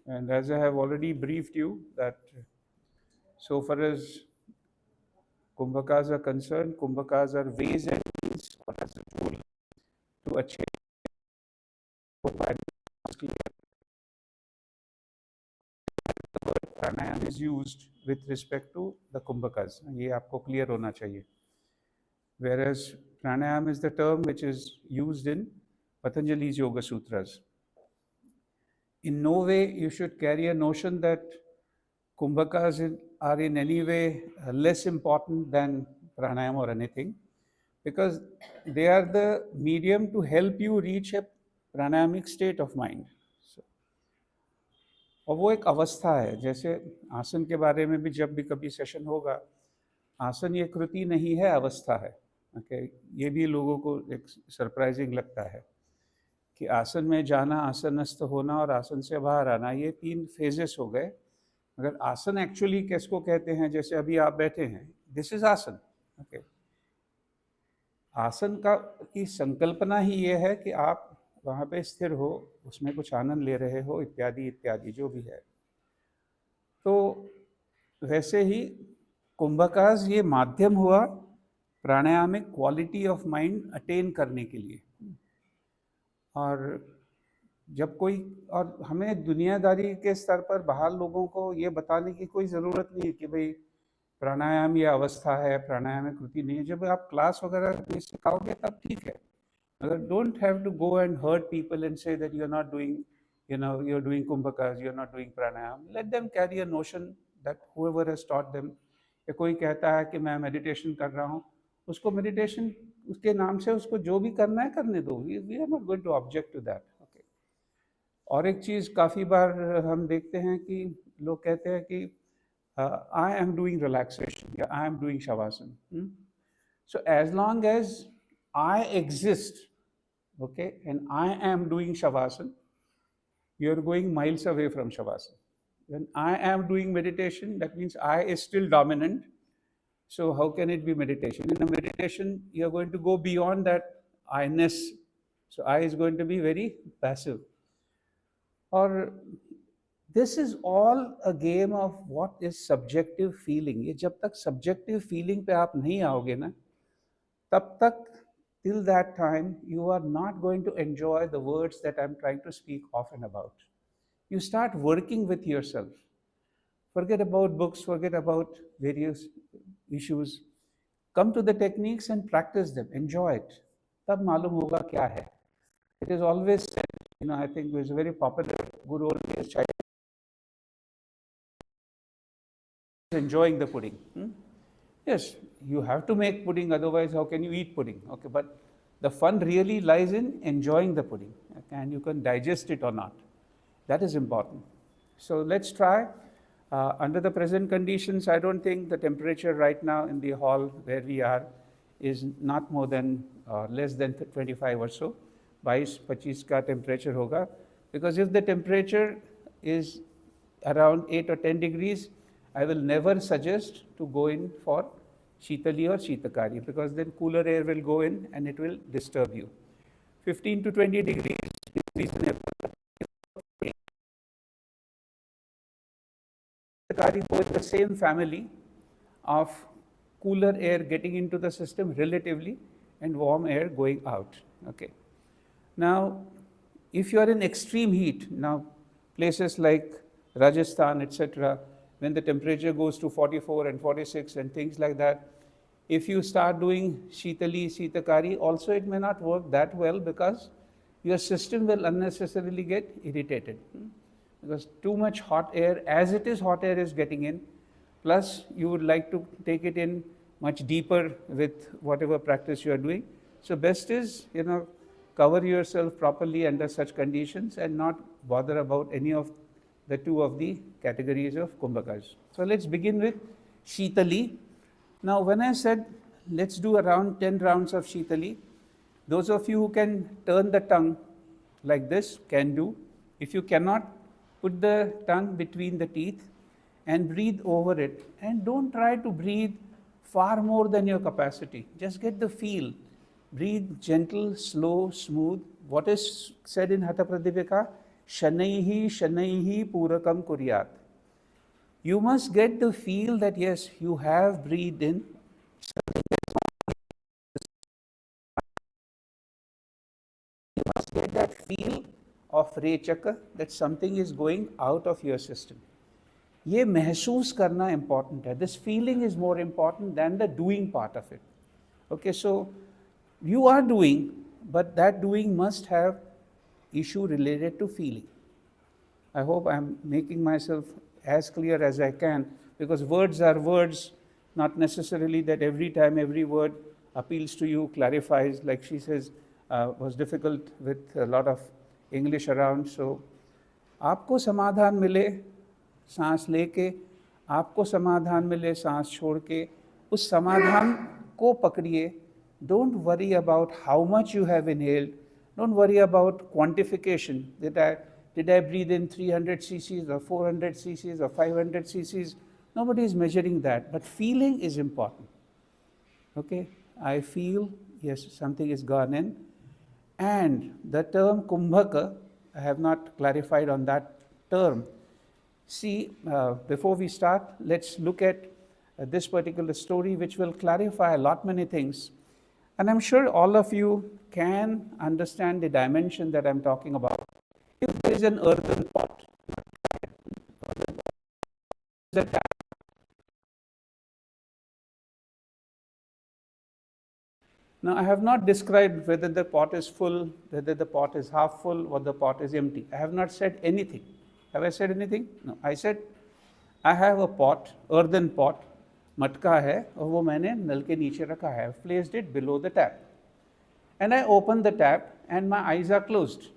And as I have already briefed you, that so far as Kumbhakas are concerned, Kumbhakas are ways and means or as a tool to achieve the word pranayam is used with respect to the Kumbhakas. ये आपको clear होना चाहिए. Whereas pranayam is the term which is used in Patanjali's Yoga Sutras. In no way you should carry a notion that Kumbhakas are in any way less important than pranayam or anything, because they are the medium to help you reach a pranayamic state of mind. So, और वो एक अवस्था है. जैसे आसन के बारे में भी जब भी कभी सेशन होगा, आसन ये कृति नहीं है, अवस्था है. ओके, ये भी लोगों को एक सरप्राइजिंग लगता है कि आसन में जाना, आसनस्थ होना और आसन से बाहर आना, ये 3 फेजेस हो गए. अगर आसन एक्चुअली किसको कहते हैं, जैसे अभी आप बैठे हैं, दिस इज आसन. ओके, आसन का की संकल्पना ही ये है कि आप वहाँ पे स्थिर हो, उसमें कुछ आनंद ले रहे हो, इत्यादि इत्यादि जो भी है. तो वैसे ही कुंभकास ये माध्यम हुआ प्राणायामिक क्वालिटी ऑफ माइंड अटेन करने के लिए. और जब कोई, और हमें दुनियादारी के स्तर पर बाहर लोगों को ये बताने की कोई ज़रूरत नहीं है कि भाई प्राणायाम ये अवस्था है, प्राणायाम में कृति नहीं है. जब आप क्लास वगैरह में सिखाओगे तब ठीक है. अगर don't have to go and hurt people and say that you are not doing, you are doing kumbhakas, you are not doing pranayama. Let them carry a notion that whoever has taught them. या कोई कहता है कि मैं meditation कर रहा हूँ, उसको मेडिटेशन उसके नाम से उसको जो भी करना है करने दो. We are not going to object to that. Okay. और एक चीज़ काफ़ी बार हम देखते हैं कि लोग कहते हैं कि I am doing relaxation, yeah, I am doing shavasana. So as long as I exist, okay, and I am doing shavasana, you are going miles away from shavasana. When I am doing meditation, that means I is still dominant. So how can it be meditation? In a meditation, you are going to go beyond that I-ness. So I is going to be very passive. Or this is all a game of what is subjective feeling. ये जब तक subjective feeling पे आप नहीं आओगे ना, तब तक till that time you are not going to enjoy the words that I'm trying to speak often about. You start working with yourself. Forget about books, forget about various issues. Come to the techniques and practice them. Enjoy it. तब मालूम होगा क्या है. It is always said, I think it was a very popular good old days child enjoying the pudding. Yes, you have to make pudding, otherwise how can you eat pudding? Okay, but the fun really lies in enjoying the pudding, okay, and you can digest it or not. That is important. So let's try. Under the present conditions, I don't think the temperature right now in the hall where we are is not more than less than 25 or so. 22-25 का temperature होगा, because if the temperature is around 8 or 10 degrees, I will never suggest to go in for Shitali or Shitakari, because then cooler air will go in and it will disturb you. 15 to 20 degrees is reasonable. Shitakari go in the same family of cooler air getting into the system relatively and warm air going out. Okay. Now, if you are in extreme heat, now places like Rajasthan, etc., when the temperature goes to 44 and 46 and things like that, if you start doing Shitali, Shitakari, also it may not work that well, because your system will unnecessarily get irritated. Because too much hot air, as it is hot air is getting in, plus you would like to take it in much deeper with whatever practice you are doing. So best is, cover yourself properly under such conditions and not bother about any of the two of the categories of Kumbhakas. So let's begin with Shitali. Now when I said let's do around 10 rounds of Shitali, those of you who can turn the tongue like this can do. If you cannot, put the tongue between the teeth and breathe over it. And don't try to breathe far more than your capacity. Just get the feel. Breathe gentle, slow, smooth. What is said in Hatha Pradipika? Shanaihi Shanaihi Purakam Kuryat. You must get the feel that yes, you have breathed in. You must get that feel of Rechaka that something is going out of your system. ये महसूस करना important है. This feeling is more important than the doing part of it. Okay, so you are doing, but that doing must have issue related to feeling. I hope I'm making myself as clear as I can, because words are words, not necessarily that every time every word appeals to you, clarifies, like she says, was difficult with a lot of English around. So आपको समाधान मिले सांस लेके, आपको समाधान मिले सांस छोड़ के, उस समाधान को पकड़िए. Don't worry about how much you have inhaled. Don't worry about quantification. Did I breathe in 300 cc's or 400 cc's or 500 cc's? Nobody is measuring that, but feeling is important. Okay, I feel, yes, something is gone in. And the term kumbhaka, I have not clarified on that term. See, before we start, let's look at this particular story, which will clarify a lot many things. And I'm sure all of you can understand the dimension that I'm talking about. If there is an earthen pot, now I have not described whether the pot is full, whether the pot is half full, or the pot is empty. I have not said anything. Have I said anything? No. I said I have a pot, earthen pot, मटका है और वो मैंने नल के नीचे रखा है. I've placed it below the tap. And I open the tap and my eyes are closed.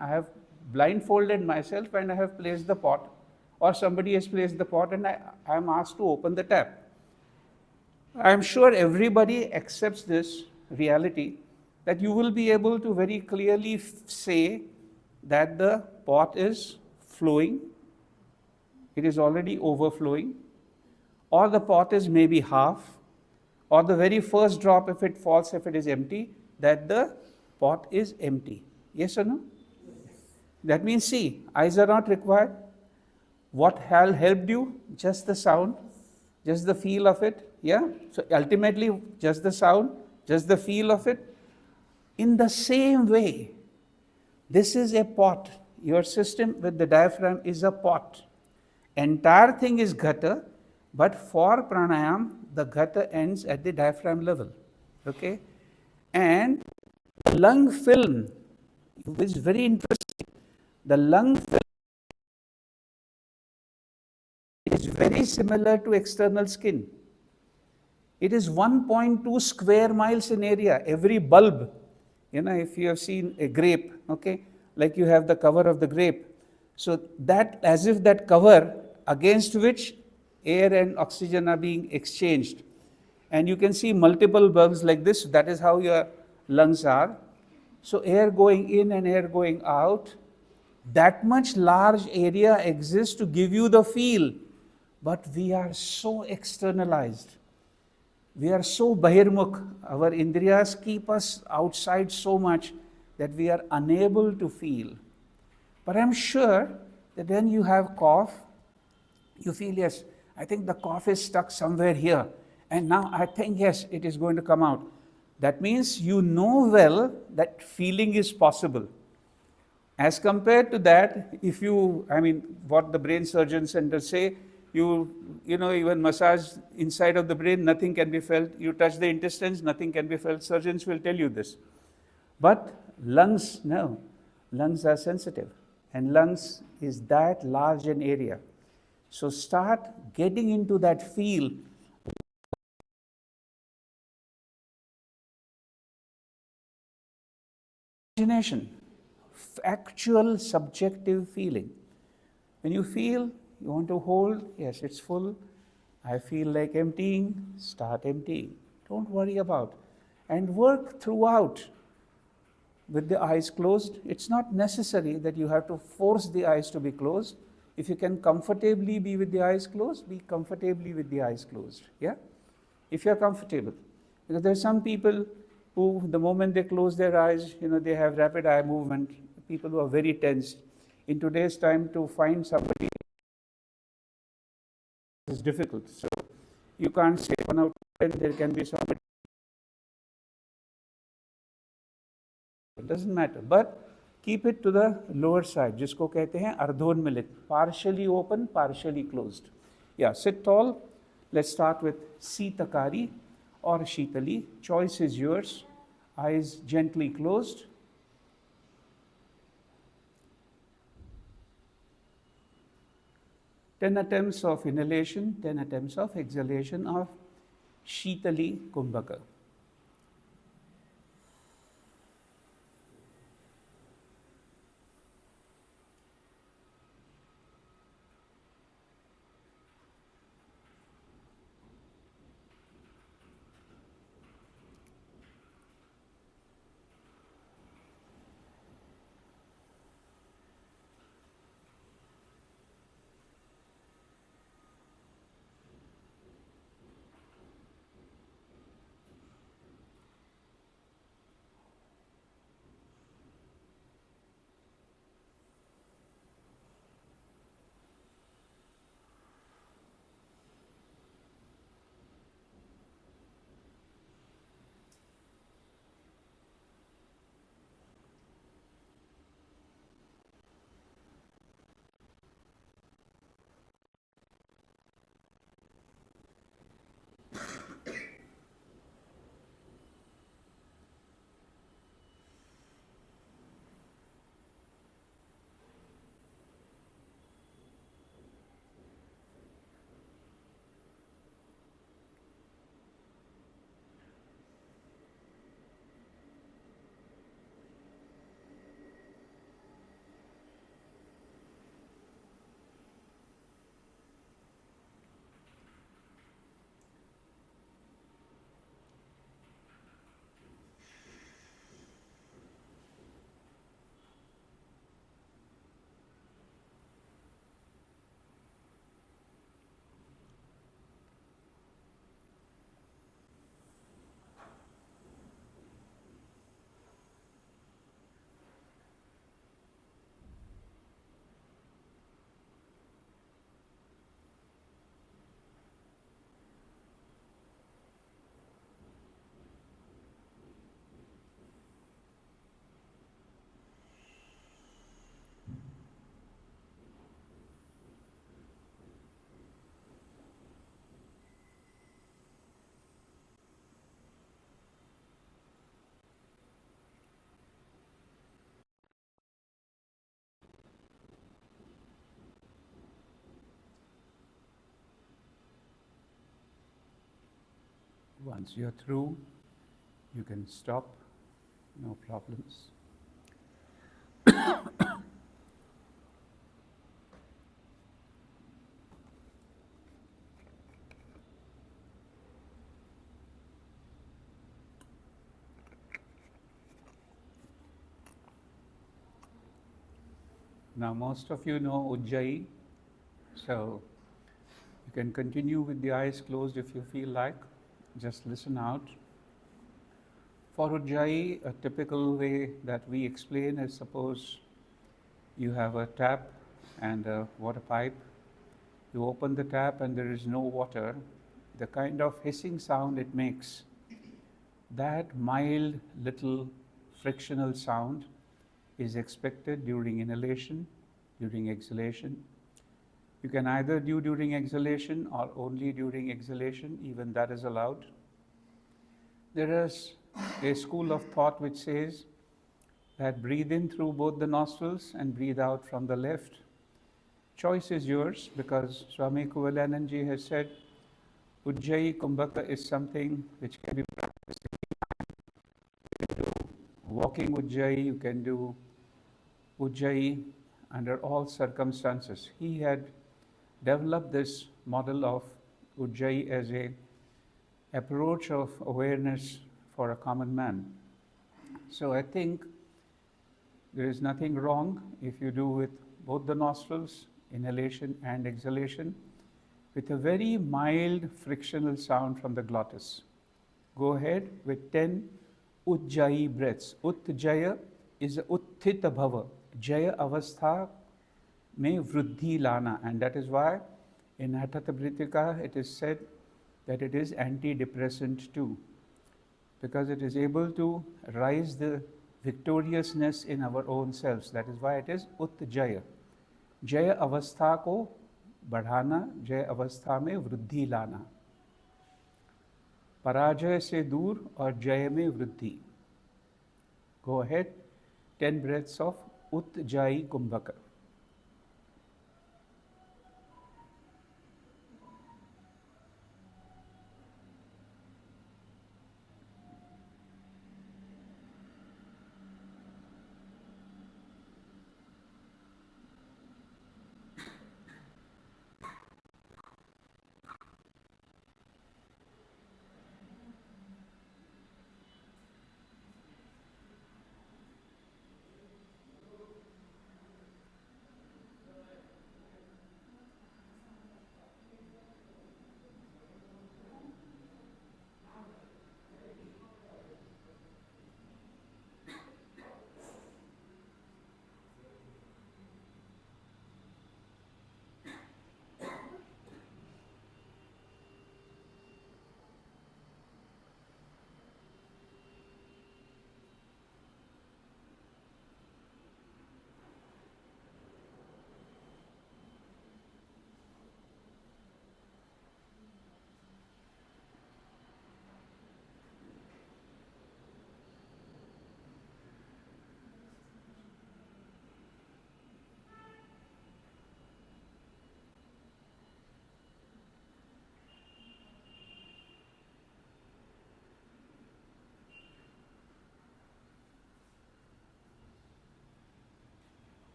I have blindfolded myself and I have placed the pot, or somebody has placed the pot and I am asked to open the tap. I am sure everybody accepts this reality that you will be able to very clearly say that the pot is flowing, it is already overflowing, or the pot is maybe half, or the very first drop, if it falls, if it is empty, that the pot is empty. Yes or no? That means, see, eyes are not required. What helped you? Just the sound, just the feel of it. Yeah? So ultimately, just the sound, just the feel of it. In the same way, this is a pot. Your system with the diaphragm is a pot. Entire thing is ghata, but for pranayam, the ghata ends at the diaphragm level. Okay? And the lung film, which is very interesting, the lung film is very similar to external skin. It is 1.2 square miles in area. Every bulb, if you have seen a grape, okay, like you have the cover of the grape. So that, as if that cover against which air and oxygen are being exchanged. And you can see multiple bulbs like this. That is how your lungs are. So air going in and air going out. That much large area exists to give you the feel. But we are so externalized. We are so bahirmukh. Our indriyas keep us outside so much that we are unable to feel. But I'm sure that when you have cough, you feel, yes, I think the cough is stuck somewhere here. And now I think, yes, it is going to come out. That means you know well that feeling is possible. As compared to that, if you, what the brain surgeon centers say, even massage inside of the brain, nothing can be felt. You touch the intestines, nothing can be felt. Surgeons will tell you this. But lungs, no. Lungs are sensitive. And lungs is that large an area. So start getting into that feel. Imagination, actual subjective feeling. When you feel you want to hold, yes, it's full. I feel like emptying, start emptying. Don't worry about. And work throughout with the eyes closed. It's not necessary that you have to force the eyes to be closed. If you can comfortably be with the eyes closed, be comfortably with the eyes closed. Yeah? If you're comfortable. Because there are some people who, the moment they close their eyes, they have rapid eye movement. People who are very tense. in today's time to find somebody is difficult. So you can't say 1 out of 10 there can be somebody. It doesn't matter. But keep it to the lower side, जिसको कहते हैं अर्धोन्मिलित, partially open, partially closed. Yeah, sit tall. Let's start with Sitakari or Shitali. Choice is yours. Eyes gently closed. Ten attempts of inhalation, 10 attempts of exhalation of Shitali Kumbhaka. Once you're through, you can stop, no problems. Now, most of you know Ujjayi, so you can continue with the eyes closed if you feel like. Just listen out. For Ujjayi, a typical way that we explain is, suppose you have a tap and a water pipe. You open the tap and there is no water. The kind of hissing sound it makes, that mild little frictional sound is expected during inhalation, during exhalation. You can either do during exhalation or only during exhalation, even that is allowed. There is a school of thought which says that breathe in through both the nostrils and breathe out from the left. Choice is yours, because Swami Kuvalananji has said Ujjayi Kumbhaka is something which can be practiced. You can do walking Ujjayi, you can do Ujjayi under all circumstances. He had developed this model of Ujjayi as a approach of awareness for a common man. So I think there is nothing wrong if you do with both the nostrils, inhalation and exhalation, with a very mild frictional sound from the glottis. Go ahead with 10 Ujjayi breaths. Utjaya is Utthita Bhava. Jaya Avastha में वृद्धि लाना. And that is why in Hatha Britika it is said that it is antidepressant too, because it is able to rise the victoriousness in our own selves. That is why it is Utjaya. जय अवस्था को बढ़ाना, जय अवस्था में वृद्धि लाना. पराजय से दूर और जय में वृद्धि. Go ahead, 10 breaths of Utjayi Kumbhaka.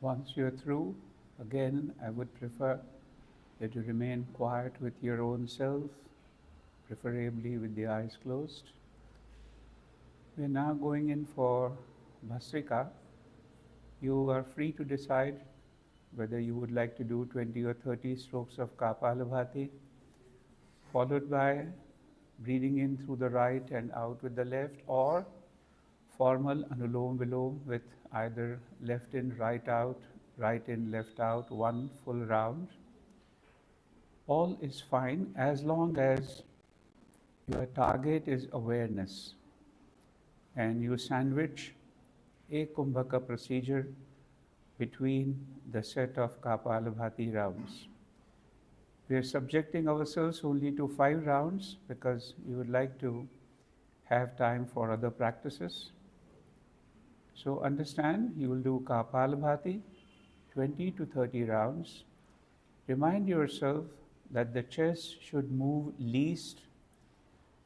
Once you're through, again, I would prefer that you remain quiet with your own self, preferably with the eyes closed. We're now going in for Bhastrika. You are free to decide whether you would like to do 20 or 30 strokes of Kapalabhati, followed by breathing in through the right and out with the left, or formal Anulom Vilom with either left in, right out, right in, left out, one full round. All is fine as long as your target is awareness and you sandwich a Kumbhaka procedure between the set of Kapalabhati rounds. We are subjecting ourselves only to 5 rounds because we would like to have time for other practices. So understand, you will do Kapalabhati, 20 to 30 rounds. Remind yourself that the chest should move least,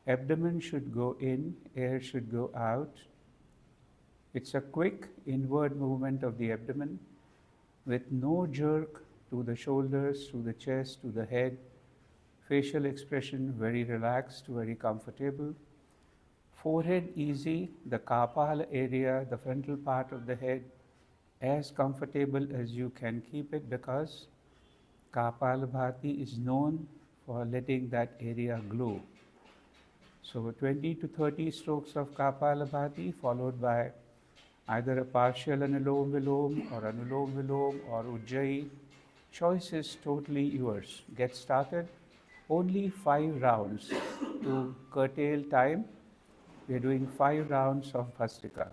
abdomen should go in, air should go out. It's a quick inward movement of the abdomen with no jerk to the shoulders, to the chest, to the head. Facial expression very relaxed, very comfortable. Forehead easy, the Kapala area, the frontal part of the head, as comfortable as you can keep it, because Kapalabhati is known for letting that area glow. So 20 to 30 strokes of Kapalabhati followed by either a partial Anulom Vilom or Anulom Vilom or Ujjayi. Choice is totally yours. Get started. Only 5 rounds to curtail time. We are doing 5 rounds of Bhastrika.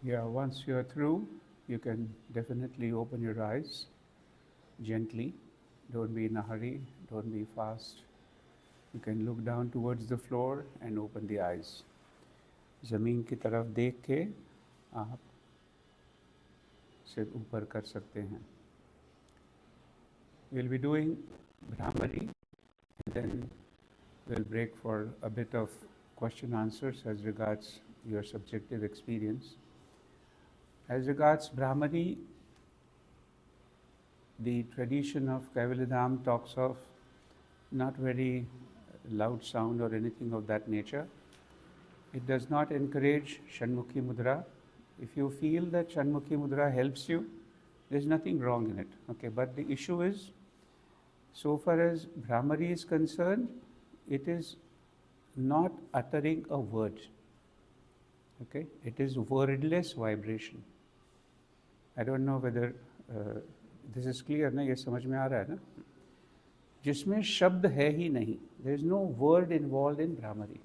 Yeah, once you're through, you can definitely open your eyes gently. Don't be in a hurry, don't be fast. You can look down towards the floor and open the eyes. ज़मीन की तरफ देख के आप सिर ऊपर कर सकते हैं. We'll be doing Brahmari, and then we'll break for a bit of question answers as regards your subjective experience. As regards Brahmari, the tradition of Kaivalyadham talks of not very loud sound or anything of that nature. It does not encourage Shanmukhi Mudra. If you feel that Shanmukhi Mudra helps you, there's nothing wrong in it. Okay, but the issue is, so far as Brahmari is concerned, it is not uttering a word. Okay, it is wordless vibration. I don't know whether this is clear ना, ये समझ में आ रहा है ना, जिसमें शब्द है ही नहीं. There is no word involved in Brahmari.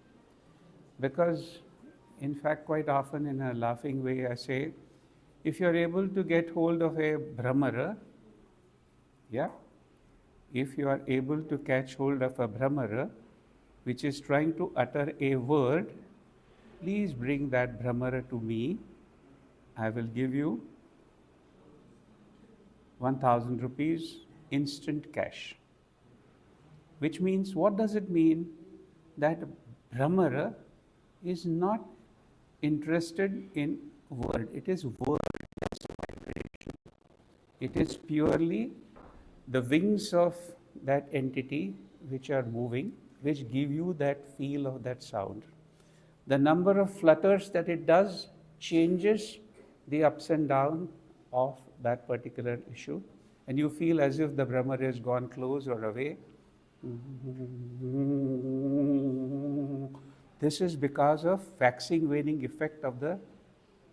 Because, in fact, quite often in a laughing way, I say, if you're able to get hold of a Brahmara, yeah, if you are able to catch hold of a Brahmara, which is trying to utter a word, please bring that Brahmara to me. I will give you 1000 rupees instant cash. Which means, what does it mean? That Brahmara is not interested in word. It is wordless vibration. It is purely the wings of that entity which are moving, which give you that feel of that sound. The number of flutters that it does changes the ups and downs of that particular issue, and you feel as if the Brahmara has gone close or away. This is because of waxing waning effect of the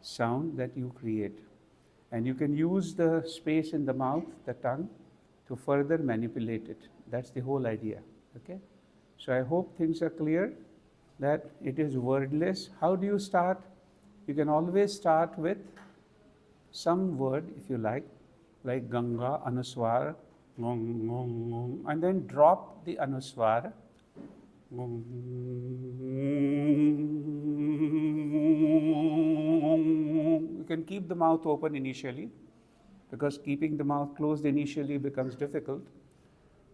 sound that you create. And you can use the space in the mouth, the tongue, to further manipulate it. That's the whole idea. Okay? So I hope things are clear, that it is wordless. How do you start? You can always start with some word, if you like Ganga, Anuswar, and then drop the Anuswar. You can keep the mouth open initially, because keeping the mouth closed initially becomes difficult.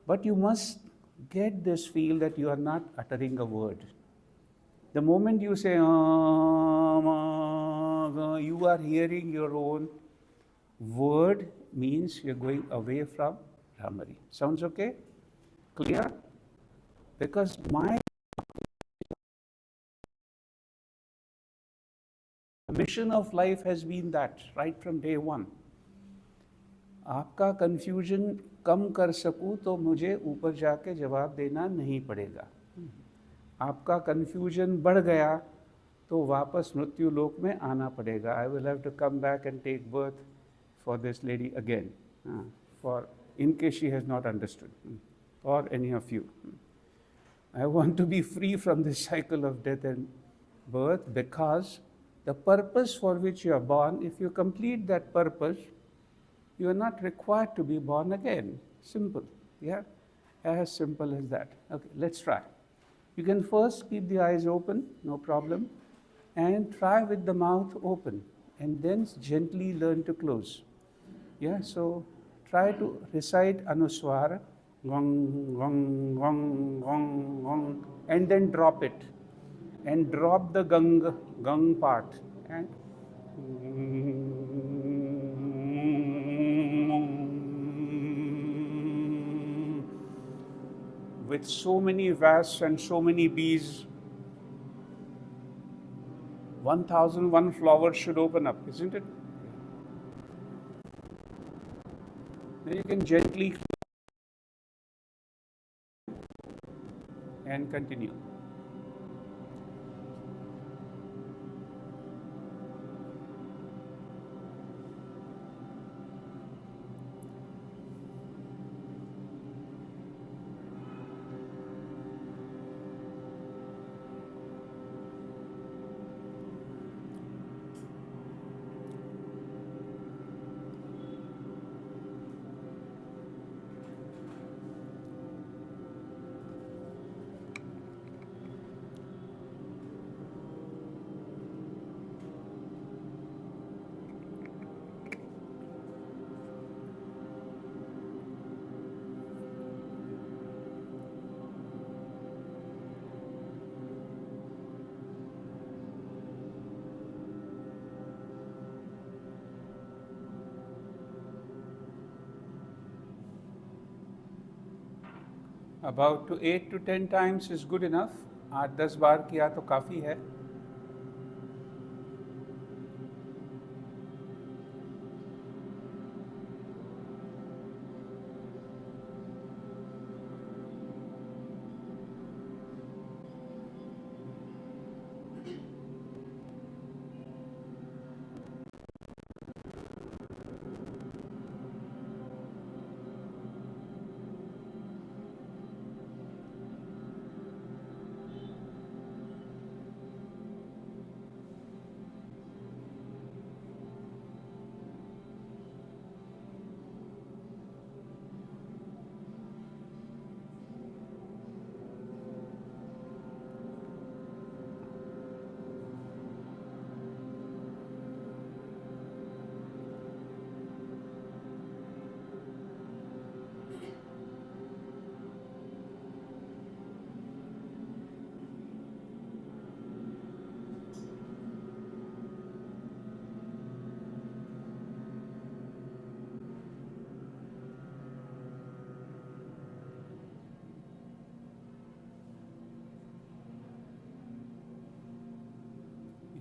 But you must get this feel that you are not uttering a word. The moment you say, you are hearing your own word, means you're going away from Brahmari. Sounds okay? Clear? Because my mission of life has been that, right from day one. आपका confusion कम कर सकूं तो मुझे ऊपर जाके जवाब देना नहीं पड़ेगा. आपका confusion बढ़ गया तो वापस मृत्यु लोक में आना पड़ेगा. I will have to come back and take birth for this lady again, for in case she has not understood, or any of you. I want to be free from this cycle of death and birth, because the purpose for which you are born, if you complete that purpose, you are not required to be born again. Simple, yeah? As simple as that. Okay, let's try. You can first keep the eyes open, no problem, and try with the mouth open, and then gently learn to close. Yeah, so try to recite Anuswara, gong, gong, gong, gong, gong, and then drop it. And drop the gung part. And with so many wasps and so many bees, 1001 flowers should open up, isn't it? Then you can gently and continue. About to 8 to 10 times is good enough. 8-10 बार किया तो काफ़ी है.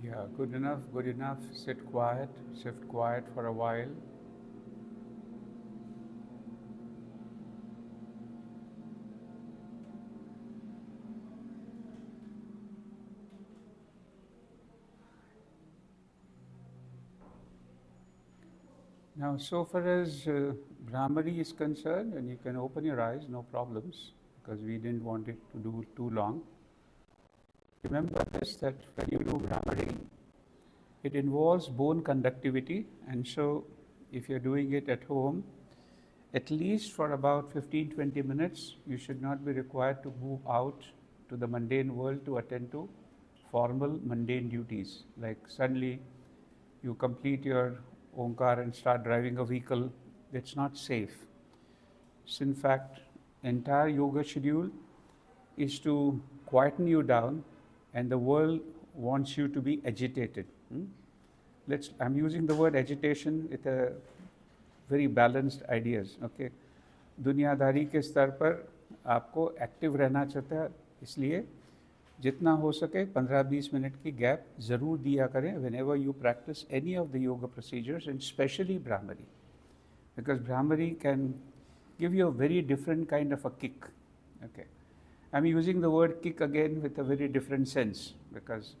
Yeah, good enough, good enough. Sit quiet for a while. Now, so far as Brahmari is concerned, and you can open your eyes, no problems, because we didn't want it to do too long. Remember this, that when you do Brahmari, it involves bone conductivity, and so if you're doing it at home, at least for about 15-20 minutes, you should not be required to move out to the mundane world to attend to formal mundane duties. Like suddenly you complete your Omkar and start driving a vehicle, that's not safe. So in fact, entire yoga schedule is to quieten you down, and the world wants you to be agitated. I'm using the word agitation with a very balanced ideas. Okay, दुनियादारी के स्तर पर आपको active रहना चाहता है, इसलिए जितना हो सके 15-20 मिनट की गैप ज़रूर दिया करें whenever you practice any of the yoga procedures, and especially Brahmari, because Brahmari can give you a very different kind of a kick. Okay, I'm using the word kick again with a very different sense, because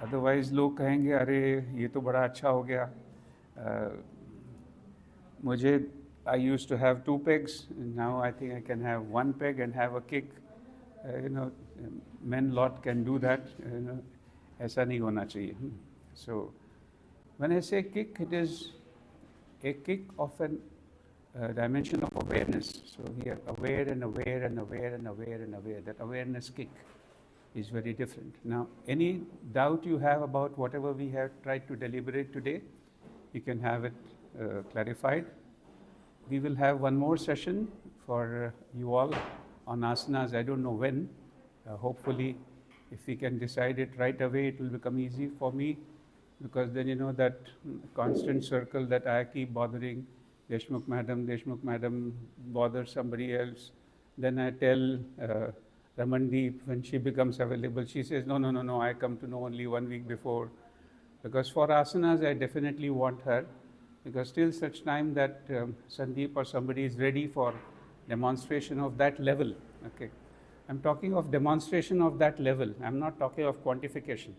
otherwise लोग कहेंगे अरे ये तो बड़ा अच्छा हो गया. मुझे I used to have 2 pegs, now I think I can have 1 peg and have a kick. Men lot can do that. ऐसा नहीं होना चाहिए. So when I say kick, it is a kick of a dimension of awareness. So we are aware and aware and aware and aware and aware. That awareness kick is very different. Now, any doubt you have about whatever we have tried to deliberate today, you can have it clarified. We will have one more session for you all on asanas. I don't know when. Hopefully, if we can decide it right away, it will become easy for me, because then that constant circle that I keep bothering, Deshmukh madam, bother somebody else. Then I tell Ramandeep, when she becomes available, she says, no, I come to know only 1 week before. Because for asanas, I definitely want her, because till such time that Sandeep or somebody is ready for demonstration of that level. Okay, I'm talking of demonstration of that level. I'm not talking of quantification,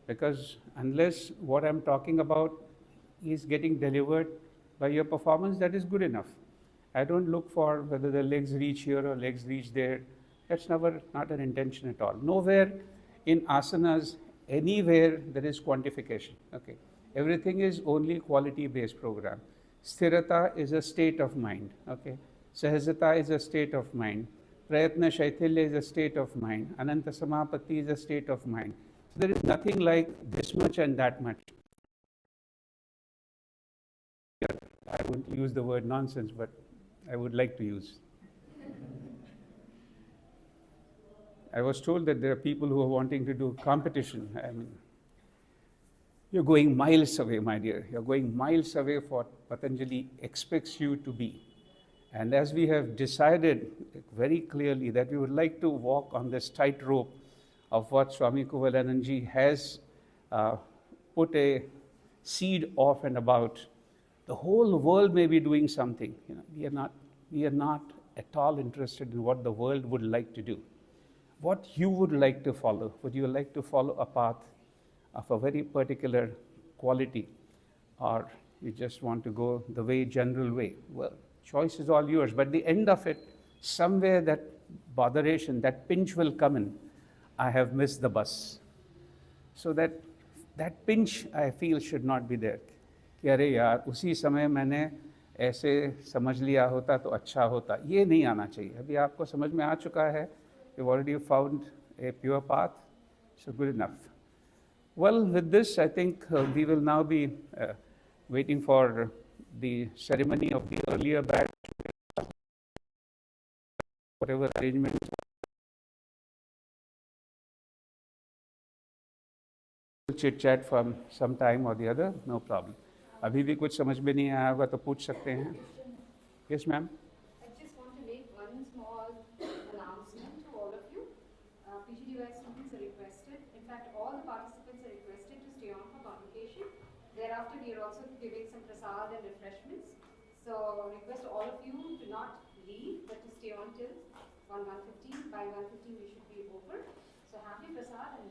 because unless what I'm talking about is getting delivered by your performance, that is good enough. I don't look for whether the legs reach here or legs reach there. That's not an intention at all. Nowhere in asanas, anywhere there is quantification. Okay, everything is only quality-based program. Sthirata is a state of mind. Okay, Sahajata is a state of mind. Prayatna Shaitilya is a state of mind. Ananta Samapatti is a state of mind. So there is nothing like this much and that much. I wouldn't use the word nonsense, but I would like to use. I was told that there are people who are wanting to do competition. I mean, you're going miles away, my dear. You're going miles away for what Patanjali expects you to be. And as we have decided very clearly that we would like to walk on this tightrope of what Swami Kuvalananji has put a seed of and about, the whole world may be doing something. We are not at all interested in what the world would like to do. What you would like to follow? Would you like to follow a path of a very particular quality, or you just want to go the general way? Well, choice is all yours. But the end of it, somewhere that botheration, that pinch will come in. I have missed the bus. So that pinch, I feel, should not be there. कि अरे यार उसी समय मैंने ऐसे समझ लिया होता तो अच्छा होता, ये नहीं आना चाहिए. अभी आपको समझ में आ चुका है, you've already found a pure path, so good enough. Well, with this, I think we will now be waiting for the ceremony of the earlier batch, whatever arrangements. Chit chat from some time or the other, no problem. अभी भी कुछ समझ में नहीं आया होगा तो पूछ सकते हैं. Yes, ma'am. I just want to make one small announcement to all of you. PGDY students are requested, in fact all the participants are requested to stay on for convocation. Thereafter we are also giving some prasad and refreshments. So request all of you to not leave but to stay on till 1:15. By 1:15 we should be over. So happy prasad and